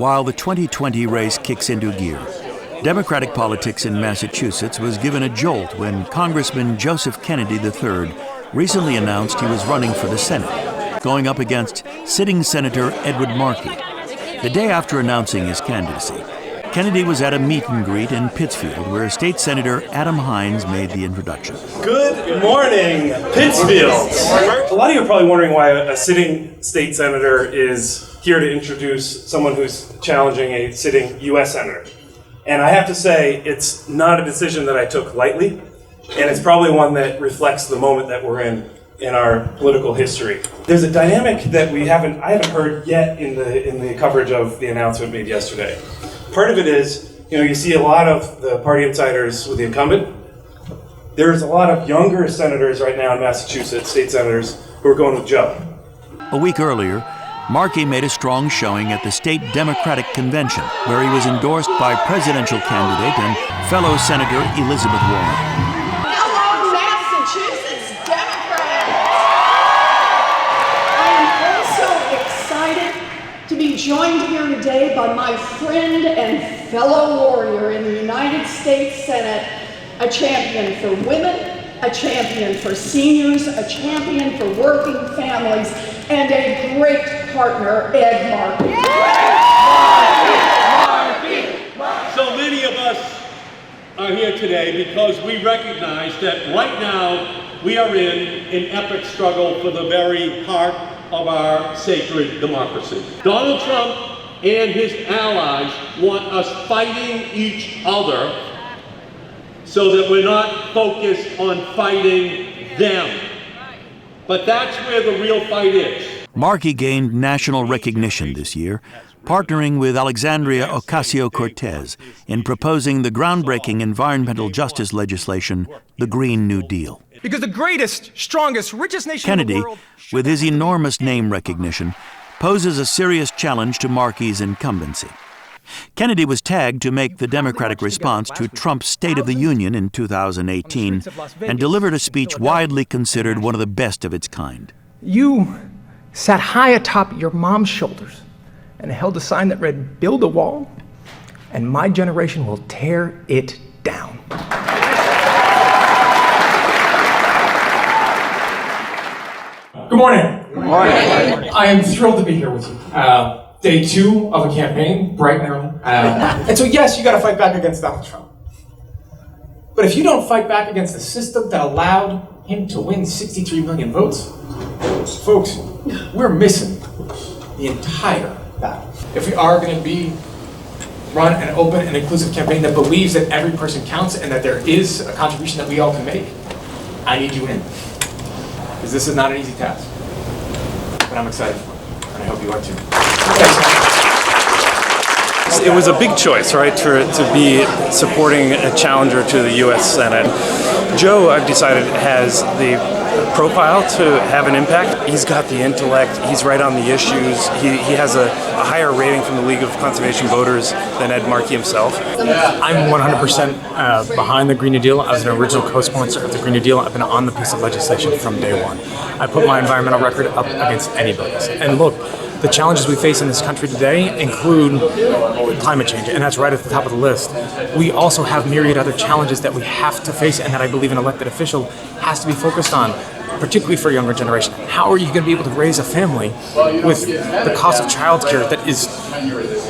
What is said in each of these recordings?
While the 2020 race kicks into gear, Democratic politics in Massachusetts was given a jolt when Congressman Joseph Kennedy III recently announced he was running for the Senate, going up against sitting Senator Edward Markey. The day after announcing his candidacy, Kennedy was at a meet and greet in Pittsfield where State Senator Adam Hines made the introduction. Good morning, Pittsfield. A lot of you are probably wondering why a sitting state senator is here to introduce someone who's challenging a sitting U.S. senator. And I have to say, it's not a decision that I took lightly, and it's probably one that reflects the moment that we're in our political history. There's a dynamic that I haven't heard yet in the coverage of the announcement made yesterday. Part of it is, you see a lot of the party insiders with the incumbent. There's a lot of younger senators right now in Massachusetts, state senators, who are going with Joe. A week earlier, Markey made a strong showing at the state Democratic Convention, where he was endorsed by presidential candidate and fellow Senator Elizabeth Warren. Hello, Massachusetts Democrats! I am also excited to be joined here today by my friend and fellow warrior in the United States Senate, a champion for women, a champion for seniors, a champion for working families, and a great partner, Ed Markey. So many of us are here today because we recognize that right now we are in an epic struggle for the very heart of our sacred democracy. Donald Trump and his allies want us fighting each other so that we're not focused on fighting them. But that's where the real fight is. Markey gained national recognition this year, partnering with Alexandria Ocasio-Cortez in proposing the groundbreaking environmental justice legislation, the Green New Deal. Because the greatest, strongest, richest nation Kennedy, in the world... with his enormous name recognition, poses a serious challenge to Markey's incumbency. Kennedy was tagged to make the Democratic response to Trump's State of the Union in 2018 and delivered a speech widely considered one of the best of its kind. You sat high atop your mom's shoulders and held a sign that read, "Build a wall, and my generation will tear it down." Good morning. Good morning. I am thrilled to be here with you. Day 2 of a campaign, bright and early. And so yes, you gotta fight back against Donald Trump. But if you don't fight back against the system that allowed him to win 63 million votes, folks, we're missing the entire battle. If we are gonna run an open and inclusive campaign that believes that every person counts and that there is a contribution that we all can make, I need you in. Because this is not an easy task. But I'm excited for it, and I hope you are too. It was a big choice, right, to be supporting a challenger to the U.S. Senate. Joe, I've decided, has the profile to have an impact. He's got the intellect, he's right on the issues, he has a higher rating from the League of Conservation Voters than Ed Markey himself. I'm 100% behind the Green New Deal. I was an original co-sponsor of the Green New Deal. I've been on the piece of legislation from day one. I put my environmental record up against anybody's. And look, the challenges we face in this country today include climate change, and that's right at the top of the list. We also have myriad other challenges that we have to face and that I believe an elected official has to be focused on, particularly for a younger generation. How are you going to be able to raise a family with the cost of childcare that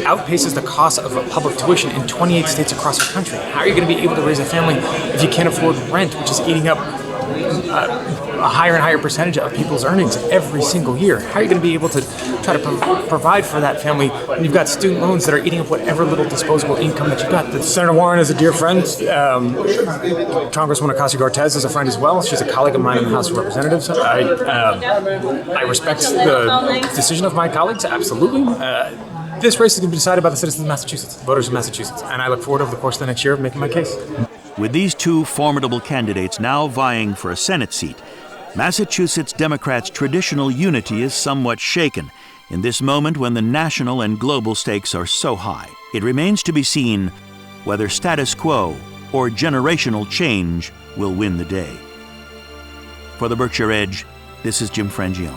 outpaces the cost of public tuition in 28 states across our country? How are you going to be able to raise a family if you can't afford rent, which is eating up a higher and higher percentage of people's earnings every single year? How are you going to be able to try to provide for that family when you've got student loans that are eating up whatever little disposable income that you've got? Senator Warren is a dear friend. Congresswoman Ocasio-Cortez is a friend as well. She's a colleague of mine in the House of Representatives. I respect the decision of my colleagues, absolutely. This race is going to be decided by the citizens of Massachusetts, voters of Massachusetts, and I look forward over the course of the next year of making my case. With these two formidable candidates now vying for a Senate seat, Massachusetts Democrats' traditional unity is somewhat shaken in this moment when the national and global stakes are so high. It remains to be seen whether status quo or generational change will win the day. For the Berkshire Edge, this is Jim Frangione.